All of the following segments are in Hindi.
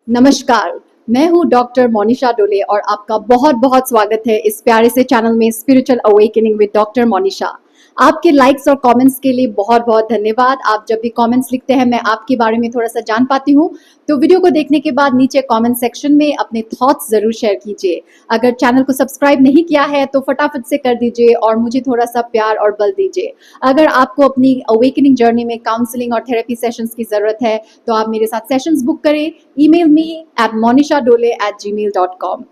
नमस्कार, मैं हूँ डॉक्टर मोनिशा डोले और आपका बहुत बहुत स्वागत है इस प्यारे से चैनल में spiritual awakening with doctor Monisha. आपके लाइक्स और कमेंट्स के लिए बहुत बहुत धन्यवाद। आप जब भी कमेंट्स लिखते हैं मैं आपके बारे में थोड़ा सा जान पाती हूँ। तो वीडियो को देखने के बाद नीचे कमेंट सेक्शन में अपने थॉट्स जरूर शेयर कीजिए। अगर चैनल को सब्सक्राइब नहीं किया है तो फटाफट से कर दीजिए और मुझे थोड़ा सा प्यार और बल दीजिए। अगर आपको अपनी अवेकनिंग जर्नी में काउंसलिंग और थेरेपी सेशंस की जरूरत है तो आप मेरे साथ सेशंस बुक करें। Email me at monisha@gmail.com।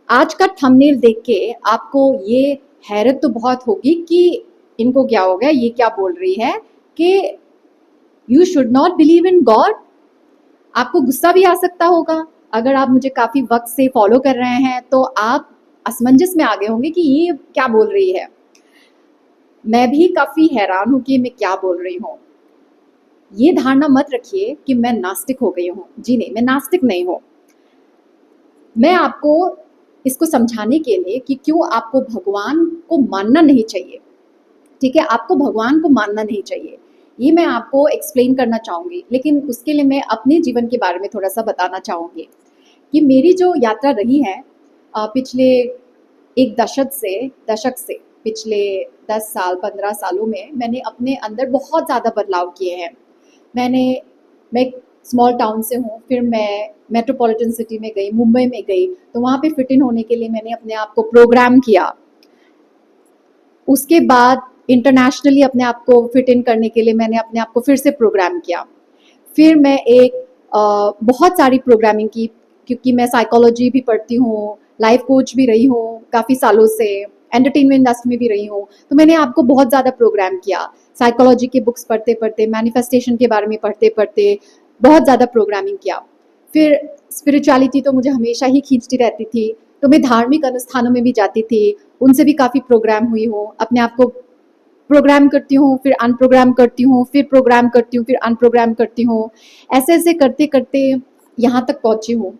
आज का थंबनेल देख के आपको ये हैरत तो बहुत होगी कि इनको क्या हो गया, ये क्या बोल रही है कि you should not believe in God. आपको गुस्सा भी आ सकता होगा। अगर आप मुझे काफी वक्त से फॉलो कर रहे हैं तो आप असमंजस में आ गए होंगे कि ये क्या बोल रही है। मैं भी काफी हैरान हूं कि मैं क्या बोल रही हूँ। ये धारणा मत रखिए कि मैं नास्तिक हो गई हूँ। जी नहीं, मैं नास्तिक नहीं हूँ। मैं आपको इसको समझाने के लिए कि क्यों आपको भगवान को मानना नहीं चाहिए, ठीक है, आपको भगवान को मानना नहीं चाहिए, ये मैं आपको एक्सप्लेन करना चाहूँगी। लेकिन उसके लिए मैं अपने जीवन के बारे में थोड़ा सा बताना चाहूँगी कि मेरी जो यात्रा रही है पिछले एक दशक से पिछले 10 साल 15 सालों में मैंने अपने अंदर बहुत ज़्यादा बदलाव किए हैं। मैं स्मॉल टाउन से हूँ, फिर मैं मेट्रोपॉलिटन सिटी में गई, मुंबई में गई, तो वहाँ पे फिट इन होने के लिए मैंने अपने आप को प्रोग्राम किया। उसके बाद इंटरनेशनली अपने आप को फिट इन करने के लिए मैंने अपने आप को फिर से प्रोग्राम किया। फिर मैं बहुत सारी प्रोग्रामिंग की, क्योंकि मैं साइकोलॉजी भी पढ़ती हूँ, लाइफ कोच भी रही हूँ काफ़ी सालों से, एंटरटेनमेंट इंडस्ट्री में भी रही हूँ। तो मैंने आपको बहुत ज़्यादा प्रोग्राम किया, साइकोलॉजी के बुक्स पढ़ते पढ़ते, मैनिफेस्टेशन के बारे में पढ़ते पढ़ते बहुत ज़्यादा प्रोग्रामिंग किया। फिर स्पिरिचुअलिटी तो मुझे हमेशा ही खींचती रहती थी, तो मैं धार्मिक अनुष्ठानों में भी जाती थी, उनसे भी काफ़ी प्रोग्राम हुई हूँ। अपने आप को प्रोग्राम करती हूँ, फिर अनप्रोग्राम करती हूँ, फिर प्रोग्राम करती हूँ, फिर अनप्रोग्राम करती हूँ। ऐसे ऐसे करते करते यहाँ तक पहुँची हूँ।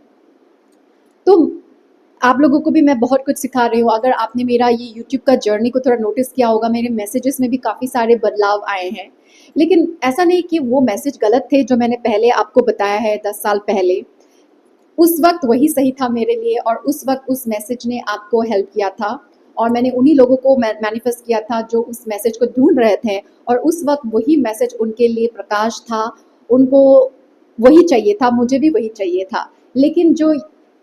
तो आप लोगों को भी मैं बहुत कुछ सिखा रही हूँ। अगर आपने मेरा ये यूट्यूब का जर्नी को थोड़ा नोटिस किया होगा, मेरे मैसेजेस में भी काफ़ी सारे बदलाव आए हैं। लेकिन ऐसा नहीं कि वो मैसेज गलत थे जो मैंने पहले आपको बताया है 10 साल पहले। उस वक्त वही सही था मेरे लिए और उस वक्त उस मैसेज ने आपको हेल्प किया था और मैंने उन्हीं लोगों को मैनिफेस्ट किया था जो उस मैसेज को ढूंढ रहे थे और उस वक्त वही मैसेज उनके लिए प्रकाश था। उनको वही चाहिए था, मुझे भी वही चाहिए था। लेकिन जो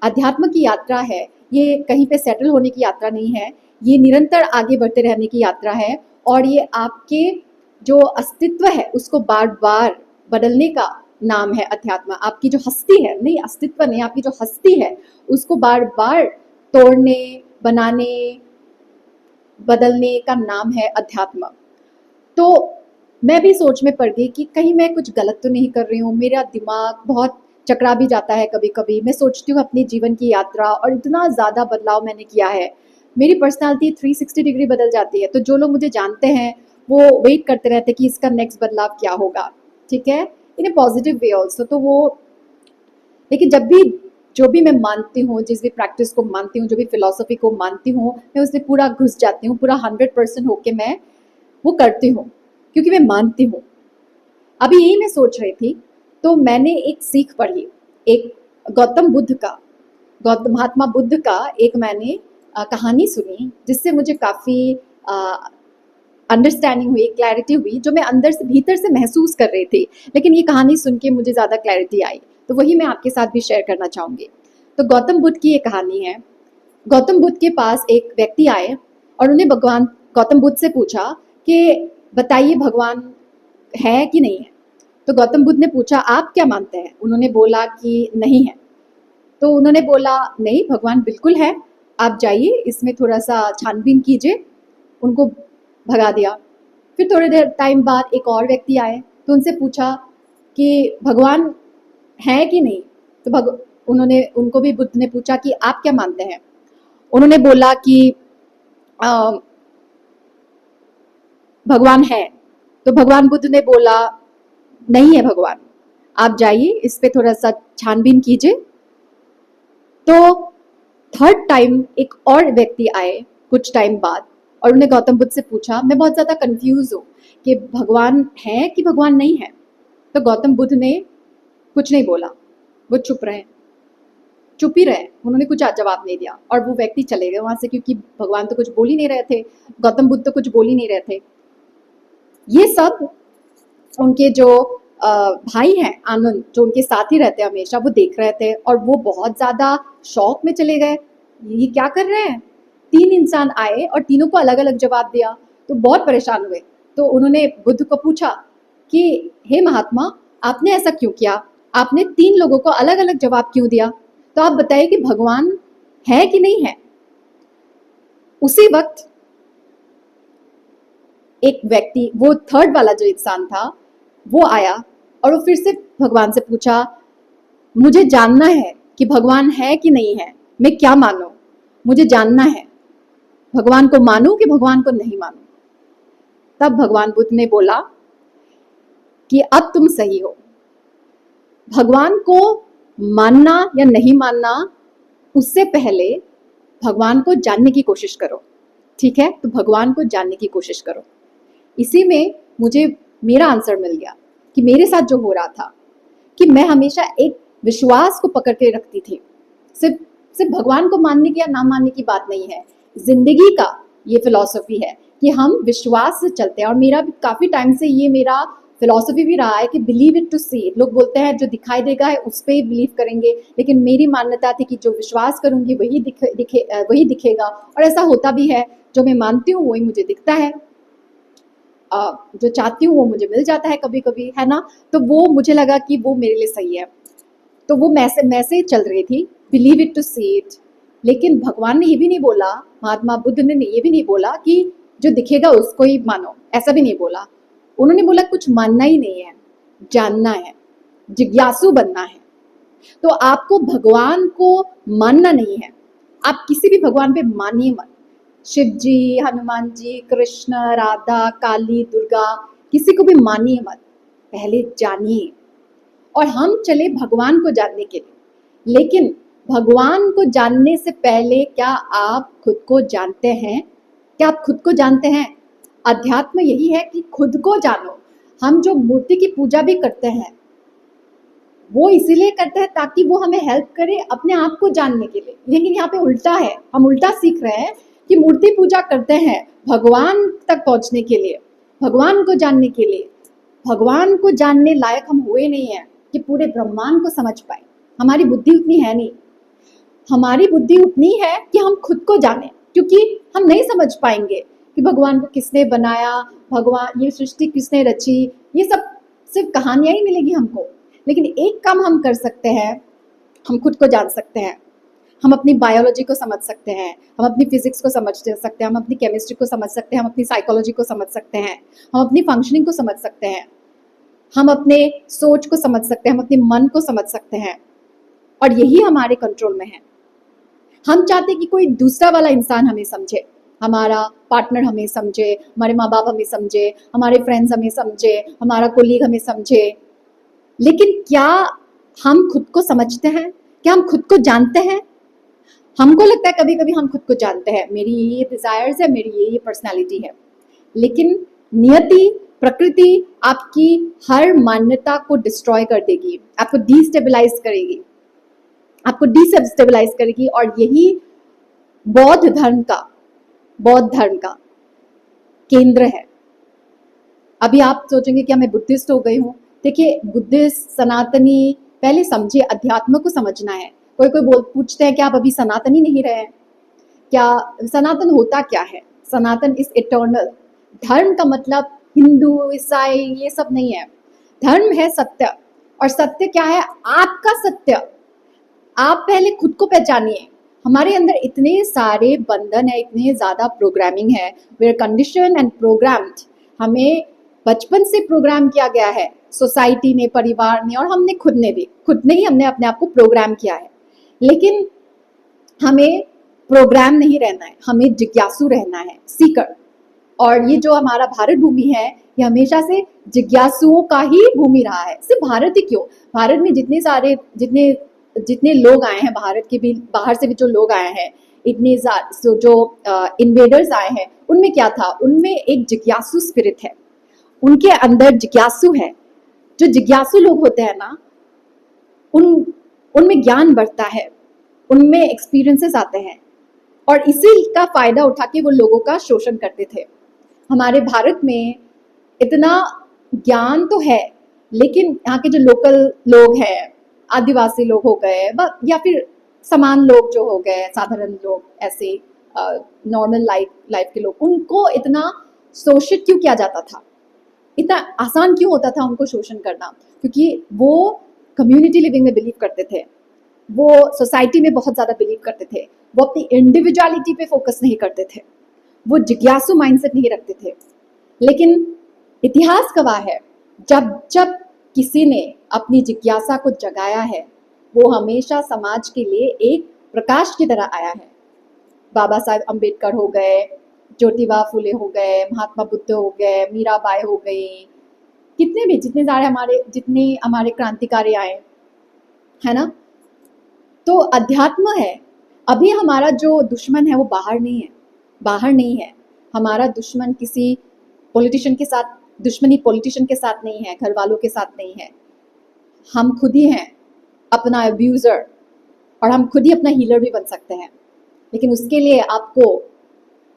अध्यात्म की यात्रा है, ये कहीं पे सेटल होने की यात्रा नहीं है, ये निरंतर आगे बढ़ते रहने की यात्रा है और ये आपके जो अस्तित्व है उसको बार बार बदलने का नाम है अध्यात्म। आपकी जो हस्ती है, नहीं अस्तित्व नहीं, आपकी जो हस्ती है उसको बार बार तोड़ने, बनाने, बदलने का नाम है अध्यात्म। तो मैं भी सोच में पड़ गई कि कहीं मैं कुछ गलत तो नहीं कर रही हूँ। मेरा दिमाग बहुत चकरा भी जाता है कभी कभी। मैं सोचती हूँ अपने जीवन की यात्रा और इतना ज़्यादा बदलाव मैंने किया है, मेरी पर्सनालिटी 360 डिग्री बदल जाती है। तो जो लोग मुझे जानते हैं वो वेट करते रहते हैं कि इसका नेक्स्ट बदलाव क्या होगा, ठीक है, इन ए पॉजिटिव वे ऑल्सो। तो वो, लेकिन जब भी जो भी मैं मानती हूँ, जिस भी प्रैक्टिस को मानती हूँ, जो भी फिलॉसफी को मानती हूँ, मैं उसमें पूरा घुस जाती हूँ, पूरा 100% होके मैं वो करती हूँ क्योंकि मैं मानती हूँ। अभी यही मैं सोच रही थी, तो मैंने एक सीख पढ़ी, एक गौतम बुद्ध का, गौतम महात्मा बुद्ध का एक मैंने कहानी सुनी जिससे मुझे काफ़ी अंडरस्टैंडिंग हुई, क्लैरिटी हुई, जो मैं अंदर से भीतर से महसूस कर रही थी। लेकिन ये कहानी सुन के मुझे ज़्यादा क्लैरिटी आई, तो वही मैं आपके साथ भी शेयर करना चाहूँगी। तो गौतम बुद्ध की ये कहानी है। गौतम बुद्ध के पास एक व्यक्ति आए और उन्हें भगवान गौतम बुद्ध से पूछा कि बताइए भगवान है कि नहीं है। तो गौतम बुद्ध ने पूछा आप क्या मानते हैं। उन्होंने बोला कि नहीं है। तो उन्होंने बोला नहीं, भगवान बिल्कुल है, आप जाइए इसमें थोड़ा सा छानबीन कीजिए। उनको भगा दिया। फिर थोड़ी देर टाइम बाद एक और व्यक्ति आए, तो उनसे पूछा कि भगवान है कि नहीं। तो उनको भी बुद्ध ने पूछा कि आप क्या मानते हैं। उन्होंने बोला कि भगवान है। तो भगवान बुद्ध ने बोला नहीं है भगवान, आप जाइए इस पे थोड़ा सा छानबीन कीजिए। तो थर्ड टाइम एक और व्यक्ति आए कुछ टाइम बाद और उन्होंने गौतम बुद्ध से पूछा, मैं बहुत ज़्यादा कंफ्यूज हूँ कि भगवान है कि भगवान नहीं है। तो गौतम बुद्ध ने कुछ नहीं बोला। वो चुप ही रहे, उन्होंने कुछ जवाब नहीं दिया और वो व्यक्ति चले गए वहां से, क्योंकि भगवान तो कुछ बोल ही नहीं रहे थे, गौतम बुद्ध तो कुछ बोल ही नहीं रहे थे। ये सब उनके जो भाई हैं आनंद, जो उनके साथ ही रहते हैं हमेशा, वो देख रहे थे और वो बहुत ज्यादा शौक में चले गए, ये क्या कर रहे हैं। 3 इंसान आए और तीनों को अलग अलग जवाब दिया, तो बहुत परेशान हुए। तो उन्होंने बुद्ध को पूछा कि हे महात्मा, आपने ऐसा क्यों किया, आपने 3 लोगों को अलग अलग जवाब क्यों दिया, तो आप बताइए कि भगवान है कि नहीं है। उसी वक्त एक व्यक्ति, वो थर्ड वाला जो इंसान था, वो आया और वो फिर से भगवान से पूछा, मुझे जानना है कि भगवान है कि नहीं है, मैं क्या मानूं, मुझे जानना है, भगवान को मानूं कि भगवान को नहीं मानूं। तब भगवान बुद्ध ने बोला कि अब तुम सही हो, भगवान को मानना या नहीं मानना, उससे पहले भगवान को जानने की कोशिश करो, ठीक है। तो भगवान को जानने की कोशिश करो। इसी में मुझे मेरा आंसर मिल गया कि मेरे साथ जो हो रहा था कि मैं हमेशा एक विश्वास को पकड़ के रखती थी। सिर्फ सिर्फ भगवान को मानने की या ना मानने की बात नहीं है, जिंदगी का ये फिलॉसफी है कि हम विश्वास से चलते हैं। और मेरा भी काफी टाइम से ये मेरा फिलॉसफी भी रहा है कि believe it to see it. लोग बोलते हैं जो दिखाई देगा है उस पर ही बिलीव करेंगे, लेकिन मेरी मान्यता थी कि जो विश्वास करूंगी वही दिखेगा, और ऐसा होता भी है। जो मैं मानती हूँ वही मुझे दिखता है, जो चाहती हूँ वो मुझे मिल जाता है कभी कभी, है ना। तो वो मुझे लगा कि वो मेरे लिए सही है, तो वो मैं से चल रही थी, believe it to see it. लेकिन भगवान ने ये भी नहीं बोला, महात्मा बुद्ध ने ये भी नहीं बोला कि जो दिखेगा उसको ही मानो, ऐसा भी नहीं बोला। उन्होंने बोला कुछ मानना ही नहीं है, जानना है, जिज्ञासु बनना है। तो आपको भगवान को मानना नहीं है, आप किसी भी भगवान पे मानिए मत, शिव जी, हनुमान जी, कृष्ण, राधा, काली, दुर्गा, किसी को भी मानिए मत, पहले जानिए। और हम चले भगवान को जानने के लिए, लेकिन भगवान को जानने से पहले क्या आप खुद को जानते हैं? क्या आप खुद को जानते हैं? अध्यात्म यही है कि खुद को जानो। हम जो मूर्ति की पूजा भी करते हैं वो इसीलिए करते हैं ताकि वो हमें हेल्प करे अपने आप को जानने के लिए, लेकिन यहाँ पे उल्टा है, हम उल्टा सीख रहे हैं कि मूर्ति पूजा करते हैं भगवान तक पहुंचने के लिए, भगवान को जानने के लिए। भगवान को जानने लायक हम हुए नहीं है कि पूरे ब्रह्मांड को समझ पाए, हमारी बुद्धि उतनी है नहीं। हमारी बुद्धि उतनी है कि हम खुद को जाने, क्योंकि हम नहीं समझ पाएंगे कि भगवान को किसने बनाया, भगवान ये सृष्टि किसने रची, ये सब सिर्फ कहानियां ही मिलेगी हमको। लेकिन एक काम हम कर सकते हैं, हम खुद को जान सकते हैं, हम अपनी बायोलॉजी को समझ सकते हैं, हम अपनी फिजिक्स को समझ सकते हैं, हम अपनी केमिस्ट्री को समझ सकते हैं, हम अपनी साइकोलॉजी को समझ सकते हैं, हम अपनी फंक्शनिंग को समझ सकते हैं, हम अपने सोच को समझ सकते हैं, हम अपने मन को समझ सकते हैं, और यही हमारे कंट्रोल में है। हम चाहते कि कोई दूसरा वाला इंसान हमें समझे, हमारा पार्टनर हमें समझे, हमारे माँ बाप हमें समझे, हमारे फ्रेंड्स हमें समझे, हमारा कोलीग हमें समझे। लेकिन क्या हम खुद को समझते हैं? क्या हम खुद को जानते हैं? हमको लगता है कभी कभी हम खुद को जानते हैं, मेरी ये डिजायर्स है, मेरी ये पर्सनालिटी है, लेकिन नियति, प्रकृति आपकी हर मान्यता को डिस्ट्रॉय कर देगी, आपको डिस्टेबलाइज करेगी, आपको डिस्टेबलाइज करेगी। और यही बौद्ध धर्म का केंद्र है। अभी आप सोचेंगे क्या मैं बुद्धिस्ट हो गई हूँ? देखिए, बुद्धिस्ट, सनातनी, पहले समझिए अध्यात्म को समझना है। कोई पूछते हैं कि आप अभी सनातनी नहीं रहे? क्या सनातन होता क्या है? सनातन इज इटर्नल। धर्म का मतलब हिंदू, ईसाई ये सब नहीं है। धर्म है सत्य, और सत्य क्या है? आपका सत्य। आप पहले खुद को पहचानिए। हमारे अंदर इतने सारे बंधन है, इतने ज्यादा प्रोग्रामिंग है, we are condition and programmed. हमें बचपन से प्रोग्राम किया गया है, सोसाइटी ने, परिवार ने, और खुद ने ही हमने अपने आप को प्रोग्राम किया है। लेकिन हमें प्रोग्राम नहीं रहना है, हमें जिज्ञासु रहना है, सीकर। और ये जो हमारा भारत भूमि है, ये हमेशा से जिज्ञासुओं का ही भूमि रहा है। सिर्फ भारत ही क्यों, भारत में जितने लोग आए हैं, भारत के भी बाहर से भी जो लोग आए हैं, इतने जो इन्वेडर्स आए हैं, उनमें क्या था? उनमें एक जिज्ञासु स्पिरिट है, उनके अंदर जिज्ञासु है। जो जिज्ञासु लोग होते हैं ना, उनमें ज्ञान बढ़ता है, उनमें एक्सपीरियंसेस आते हैं, और इसी का फायदा उठा के वो लोगों का शोषण करते थे। हमारे भारत में इतना ज्ञान तो है, लेकिन यहाँ के जो लोकल लोग हैं, आदिवासी लोग हो गए या फिर समान लोग जो हो गए, साधारण लोग, ऐसे नॉर्मल लाइफ के लोग, उनको इतना शोषित क्यों किया जाता था, इतना आसान क्यों होता था उनको शोषण करना? क्योंकि वो कम्युनिटी लिविंग में बिलीव करते थे, वो सोसाइटी में बहुत ज़्यादा बिलीव करते थे, वो अपनी इंडिविजुअलिटी पे फोकस नहीं करते थे, वो जिज्ञासु माइंडसेट नहीं रखते थे। लेकिन इतिहास गवाह है, जब जब किसी ने अपनी जिज्ञासा को जगाया है, वो हमेशा समाज के लिए एक प्रकाश की तरह आया है। बाबा साहेब अम्बेडकर हो गए, ज्योतिबा फुले हो गए, महात्मा बुद्ध हो गए, मीराबाई हो गई, कितने भी जितने हमारे क्रांतिकारी आए, है ना? तो अध्यात्म है। अभी हमारा जो दुश्मन है वो बाहर नहीं है। हमारा दुश्मन किसी पॉलिटिशियन के साथ, दुश्मनी पॉलिटिशियन के साथ नहीं है, घर वालों के साथ नहीं है, हम खुद ही हैं अपना अब्यूज़र, और हम खुद ही अपना हीलर भी बन सकते हैं। लेकिन उसके लिए आपको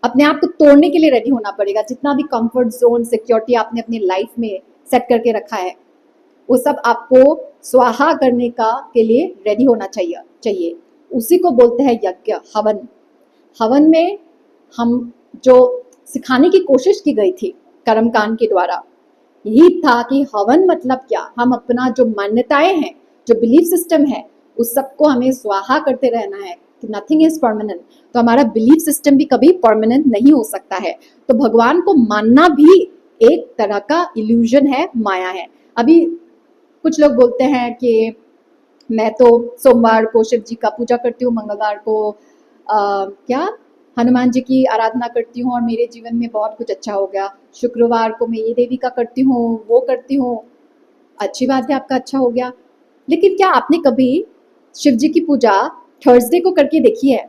अपने आप को तोड़ने के लिए रेडी होना पड़ेगा। जितना भी कंफर्ट जोन, सिक्योरिटी आपने अपनी लाइफ में सेट करके रखा है, वो सब आपको स्वाहा करने के लिए रेडी होना चाहिए। उसी को बोलते हैं यज्ञ, हवन। हवन में हम जो सिखाने की कोशिश की गई थी कर्मकांड के द्वारा, यही था कि हवन मतलब क्या, हम अपना जो मान्यताएं हैं, जो बिलीफ सिस्टम है, उस सबको हमें स्वाहा करते रहना है कि नथिंग इज परमानेंट। तो हमारा बिलीफ सिस्टम भी कभी परमानेंट नहीं हो सकता है। तो भगवान को मानना भी एक तरह का इल्यूजन है, माया है। अभी कुछ लोग बोलते हैं कि मैं तो सोमवार को शिव जी का पूजा करती हूँ, मंगलवार को क्या हनुमान जी की आराधना करती हूँ और मेरे जीवन में बहुत कुछ अच्छा हो गया, शुक्रवार को मैं ये देवी का करती हूँ, वो करती हूँ। अच्छी बात है, आपका अच्छा हो गया, लेकिन क्या आपने कभी शिव जी की पूजा थर्सडे को करके देखी है?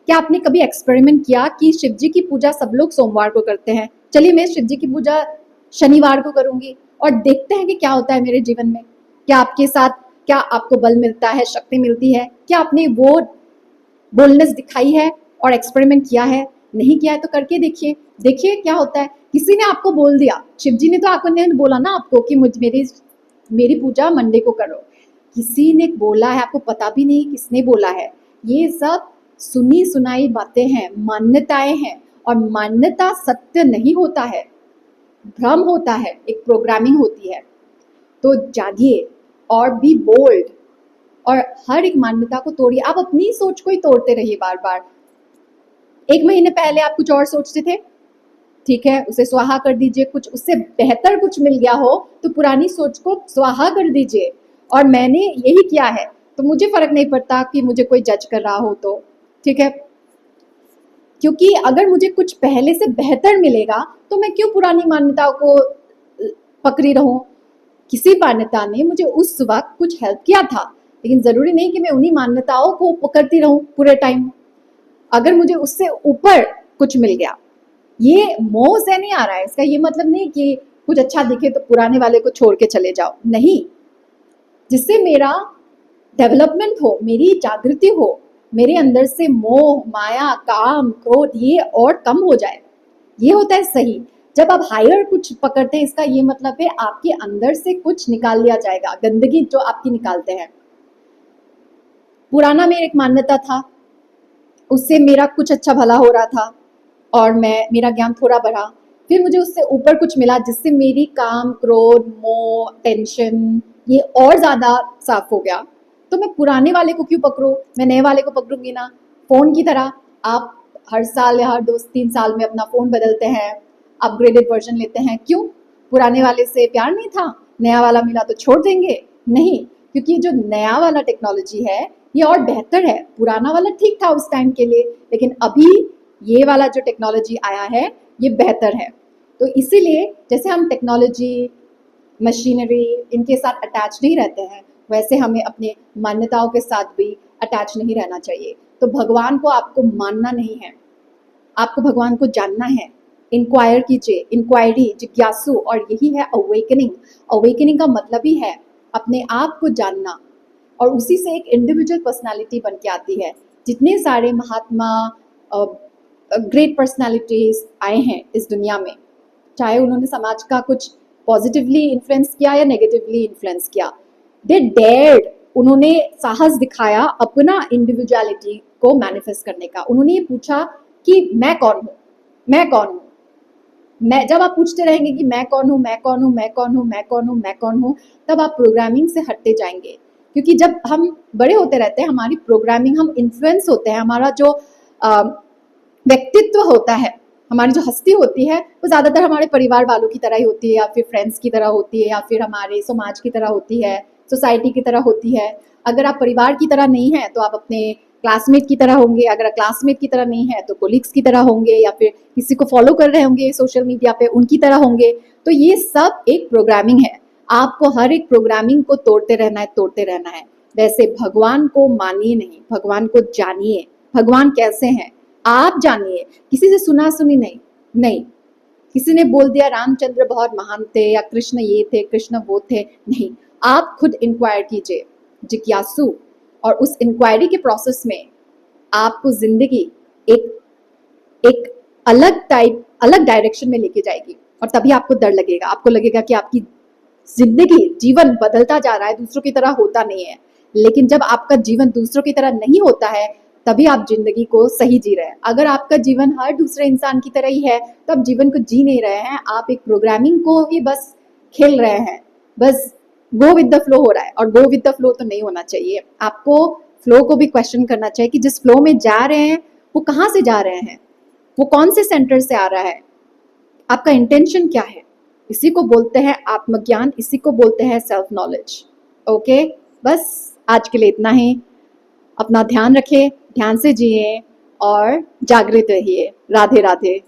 क्या आपने कभी एक्सपेरिमेंट किया कि शिव जी की पूजा सब लोग सोमवार को करते हैं, चलिए मैं शिव जी की पूजा शनिवार को करूंगी और देखते हैं कि क्या होता है मेरे जीवन में? क्या आपके साथ, क्या आपको बल मिलता है, शक्ति मिलती है? क्या आपने वो बोल्डनेस दिखाई है और एक्सपेरिमेंट किया है? नहीं किया है तो करके देखिए क्या होता है। किसी ने आपको बोल दिया, शिव जी ने तो आपको नहीं बोला ना आपको कि मेरी पूजा मंडे को करो, किसी ने बोला है, आपको पता भी नहीं किसने बोला है। ये सब सुनी सुनाई बातें हैं, मान्यताएं हैं, और मान्यता सत्य नहीं होता है, भ्रम होता है, एक प्रोग्रामिंग होती है। तो जागिए और बी बोल्ड, और हर एक मान्यता को तोड़िए। आप अपनी सोच को ही तोड़ते रहिए बार बार। 1 महीने पहले आप कुछ और सोचते थे, ठीक है, उसे स्वाहा कर दीजिए। कुछ उससे बेहतर कुछ मिल गया हो तो पुरानी सोच को स्वाहा कर दीजिए। और मैंने यही किया है, तो मुझे फर्क नहीं पड़ता कि मुझे कोई जज कर रहा हो तो, ठीक है, क्योंकि अगर मुझे कुछ पहले से बेहतर मिलेगा तो मैं क्यों पुरानी मान्यताओं को पकड़ी रहूं? किसी मान्यता ने मुझे उस वक्त कुछ हेल्प किया था, लेकिन जरूरी नहीं कि मैं उन्हीं मान्यताओं को पकड़ती रहूं पूरे टाइम। अगर मुझे उससे ऊपर कुछ मिल गया, ये मोह से नहीं आ रहा है, इसका ये मतलब नहीं कि कुछ अच्छा दिखे तो पुराने वाले को छोड़ के चले जाओ, नहीं। जिससे मेरा डेवलपमेंट हो, मेरी जागृति हो, मेरे अंदर से मोह, माया, काम, क्रोध ये और कम हो जाए, ये होता है सही। जब आप हायर कुछ पकड़ते हैं, इसका ये मतलब है आपके अंदर से कुछ निकाल लिया जाएगा, गंदगी जो आपकी निकालते हैं। पुराना मेरा एक मान्यता था, उससे मेरा कुछ अच्छा भला हो रहा था और मेरा ज्ञान थोड़ा बढ़ा, फिर मुझे उससे ऊपर कुछ मिला जिससे मेरी काम, क्रोध, मोह, टेंशन ये और ज्यादा साफ हो गया। तो मैं पुराने वाले को क्यों पकड़ूं? मैं नए वाले को पकड़ूंगी ना। फोन की तरह आप हर साल या हर 2-3 साल में अपना फोन बदलते हैं, अपग्रेडेड वर्जन लेते हैं, क्यों? पुराने वाले से प्यार नहीं था, नया वाला मिला तो छोड़ देंगे? नहीं, क्योंकि जो नया वाला टेक्नोलॉजी है ये और बेहतर है। पुराना वाला ठीक था उस टाइम के लिए, लेकिन अभी ये वाला जो टेक्नोलॉजी आया है ये बेहतर है। तो इसीलिए जैसे हम टेक्नोलॉजी, मशीनरी इनके साथ अटैच नहीं रहते हैं, वैसे हमें अपने मान्यताओं के साथ भी अटैच नहीं रहना चाहिए। तो भगवान को आपको मानना नहीं है, आपको भगवान को जानना है। इंक्वायर कीजिए, इंक्वायरी, जिज्ञासु, और यही है अवेकनिंग। अवेकनिंग का मतलब ही है अपने आप को जानना, और उसी से एक इंडिविजुअल पर्सनालिटी बन के आती है। जितने सारे महात्मा, ग्रेट पर्सनालिटीज आए हैं इस दुनिया में, चाहे उन्होंने समाज का कुछ पॉजिटिवली इन्फ्लुएंस किया या नेगेटिवली इन्फ्लुएंस किया, दे डेयर्ड, उन्होंने साहस दिखाया अपना इंडिविजुअलिटी को मैनिफेस्ट करने का। उन्होंने ये पूछा कि मैं कौन हूँ, मैं कौन हूँ। मैं, जब आप पूछते रहेंगे कि मैं कौन हूँ, मैं कौन हूँ, मैं कौन हूँ, मैं कौन हूँ, मैं कौन हूँ, तब आप प्रोग्रामिंग से हटते जाएंगे। क्योंकि जब हम बड़े होते रहते हैं, हमारी प्रोग्रामिंग, हम इन्फ्लुएंस होते हैं, हमारा जो व्यक्तित्व होता है, हमारी जो हस्ती होती है, वो ज़्यादातर हमारे परिवार वालों की तरह ही होती है, या फिर फ्रेंड्स की तरह होती है, या फिर हमारे समाज की तरह होती है, सोसाइटी की तरह होती है। अगर आप परिवार की तरह नहीं है तो आप अपने क्लासमेट की तरह होंगे, अगर क्लासमेट की तरह नहीं है तो कोलिग्स की तरह होंगे, या फिर किसी को फॉलो कर रहे होंगे सोशल मीडिया पे, उनकी तरह होंगे। तो ये सब एक प्रोग्रामिंग है। आपको हर एक प्रोग्रामिंग को तोड़ते रहना है, तोड़ते रहना है। वैसे भगवान को मानिए नहीं, भगवान को जानिए। भगवान कैसे हैं आप जानिए, किसी से सुना सुनी नहीं। नहीं, किसी ने बोल दिया रामचंद्र बहुत महान थे, या कृष्ण ये थे, कृष्ण वो थे, नहीं। आप खुद इंक्वायर कीजिए, जिज्ञासु, और उस इंक्वायरी के प्रोसेस में आपको जिंदगी एक एक अलग डायरेक्शन में लेके जाएगी, और तभी आपको डर लगेगा। आपको लगेगा कि आपकी जिंदगी, जीवन बदलता जा रहा है, दूसरों की तरह होता नहीं है। लेकिन जब आपका जीवन दूसरों की तरह नहीं होता है, तभी आप जिंदगी को सही जी रहे हैं। अगर आपका जीवन हर दूसरे इंसान की तरह ही है, तो आप जीवन को जी नहीं रहे हैं, आप एक प्रोग्रामिंग को ही बस खेल रहे हैं। बस गो विद द फ्लो हो रहा है, और गो विद द फ्लो तो नहीं होना चाहिए। आपको फ्लो को भी क्वेश्चन करना चाहिए कि जिस फ्लो में जा रहे हैं वो कहाँ से जा रहे हैं, वो कौन से सेंटर से आ रहा है, आपका इंटेंशन क्या है। इसी को बोलते हैं आत्मज्ञान, इसी को बोलते हैं सेल्फ नॉलेज। ओके, बस आज के लिए इतना ही। अपना ध्यान रखें, ध्यान से जिए और जागृत रहिए। राधे राधे।